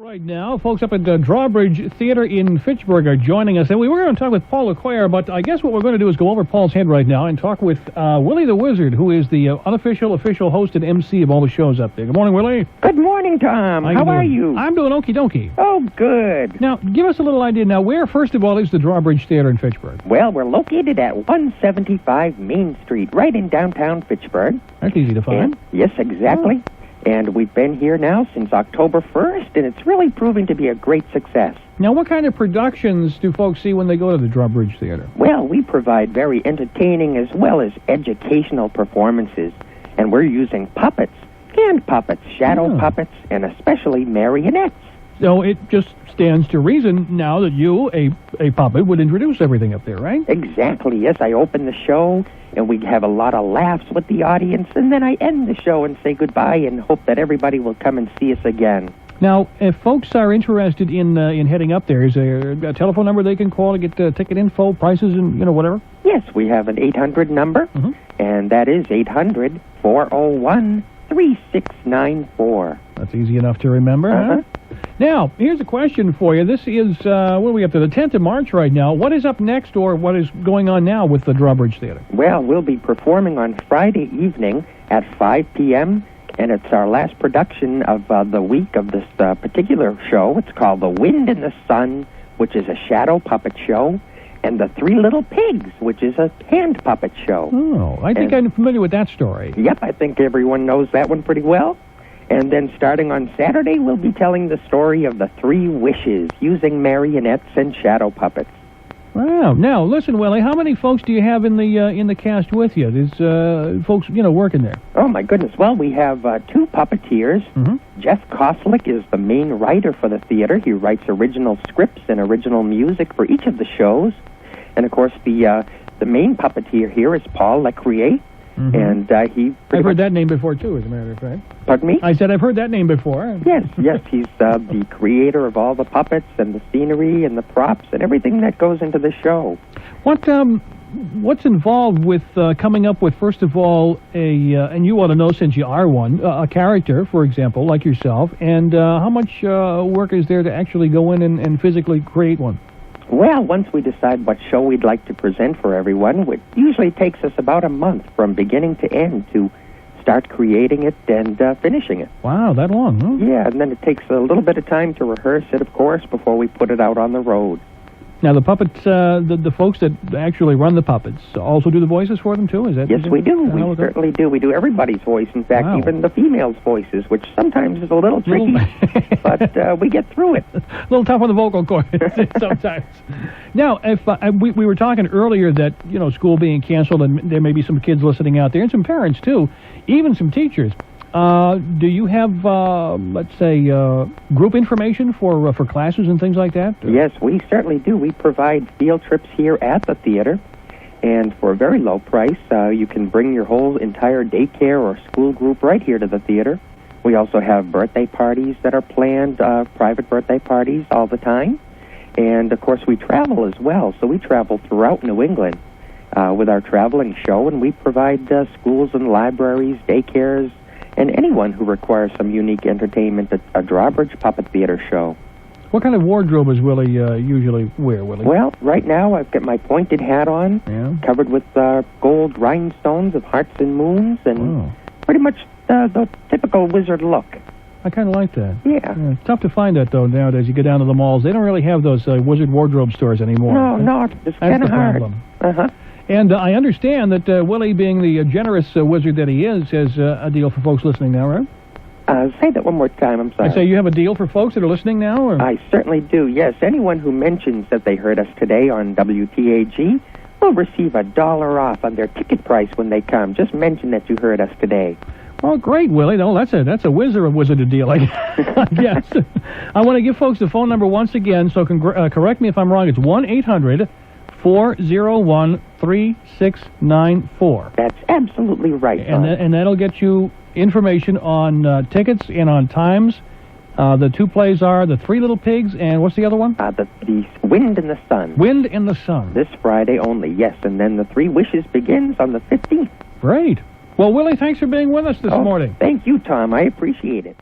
Right now, folks up at Drawbridge Theater in Fitchburg are joining us, and we were going to talk with Paul LeClaire, but I guess what we're going to do is go over Paul's head right now and talk with Willy the Wizard, who is the unofficial, official host and MC of all the shows up there. Good morning, Willy. Good morning, Tom. How are you? I'm doing okie dokie. Oh, good. Now, give us a little idea now, where, first of all, is the Drawbridge Theater in Fitchburg? Well, we're located at 175 Main Street, right in downtown Fitchburg. That's easy to find. Yes, exactly. Oh. And we've been here now since October 1st, and it's really proving to be a great success. Now, what kind of productions do folks see when they go to the Drawbridge Theater? Well, we provide very entertaining as well as educational performances, and we're using puppets, hand puppets, shadow puppets, and especially marionettes. So it just stands to reason now that you, a puppet, would introduce everything up there, right? Exactly, yes. I open the show, and we have a lot of laughs with the audience, and then I end the show and say goodbye and hope that everybody will come and see us again. Now, if folks are interested in heading up there, is there a telephone number they can call to get ticket info, prices, and, whatever? Yes, we have an 800 number, and that is 800-401-3694. That's easy enough to remember, huh? Now, here's a question for you. This is, what are we up to, the 10th of March right now. What is up next, or what is going on now with the Drawbridge Theater? Well, we'll be performing on Friday evening at 5 p.m., and it's our last production of the week of this particular show. It's called The Wind and the Sun, which is a shadow puppet show, and The Three Little Pigs, which is a hand puppet show. Oh, I think I'm familiar with that story. Yep, I think everyone knows that one pretty well. And then starting on Saturday, we'll be telling the story of the Three Wishes, using marionettes and shadow puppets. Wow. Now, listen, Willie, how many folks do you have in the cast with you? There's folks, working there. Oh, my goodness. Well, we have two puppeteers. Jeff Koslick is the main writer for the theater. He writes original scripts and original music for each of the shows. And, of course, the main puppeteer here is Paul LeClaire. And he... I've heard that name before, too, as a matter of fact. Pardon me? I said I've heard that name before. Yes, he's the creator of all the puppets and the scenery and the props and everything that goes into the show. What's involved with coming up with, first of all, and you ought to know since you are one, a character, for example, like yourself, and how much work is there to actually go in and physically create one? Well, once we decide what show we'd like to present for everyone, it usually takes us about a month from beginning to end to start creating it and finishing it. Wow, that long, huh? Yeah, and then it takes a little bit of time to rehearse it, of course, before we put it out on the road. Now, the puppets, the folks that actually run the puppets also do the voices for them, too? Is that? Yes, we do. We certainly do. We do everybody's voice. In fact, even the females' voices, which sometimes is a little tricky, but we get through it. A little tough on the vocal cords sometimes. Now, if we were talking earlier that, school being canceled, and there may be some kids listening out there, and some parents, too, even some teachers. Do you have, let's say, group information for classes and things like that? Yes, we certainly do. We provide field trips here at the theater, and for a very low price, you can bring your whole entire daycare or school group right here to the theater. We also have birthday parties that are planned, private birthday parties all the time, and of course we travel as well. So we travel throughout New England with our traveling show, and we provide schools and libraries, daycares, and anyone who requires some unique entertainment at a Drawbridge Puppet Theater show. What kind of wardrobe does Willie usually wear, Willie? Well, right now I've got my pointed hat on, covered with gold rhinestones of hearts and moons, and pretty much the typical wizard look. I kind of like that. Yeah. It's tough to find that, though, nowadays. You go down to the malls. They don't really have those wizard wardrobe stores anymore. No, it's kind of hard. And I understand that Willie, being the generous wizard that he is, has a deal for folks listening now, right? Say that one more time, I'm sorry. I say you have a deal for folks that are listening now? Or? I certainly do, yes. Anyone who mentions that they heard us today on WTAG will receive $1 off on their ticket price when they come. Just mention that you heard us today. Oh, great, Willie. No, that's a wizard deal, I guess. I want to give folks the phone number once again, so correct me if I'm wrong. It's 1-800-401-3694. That's absolutely right, and that'll get you information on tickets and on times. The two plays are The Three Little Pigs, and what's the other one? The Wind and the Sun. Wind and the Sun. This Friday only, yes, and then The Three Wishes begins on the 15th. Great. Well, Willie, thanks for being with us this morning. Thank you, Tom. I appreciate it.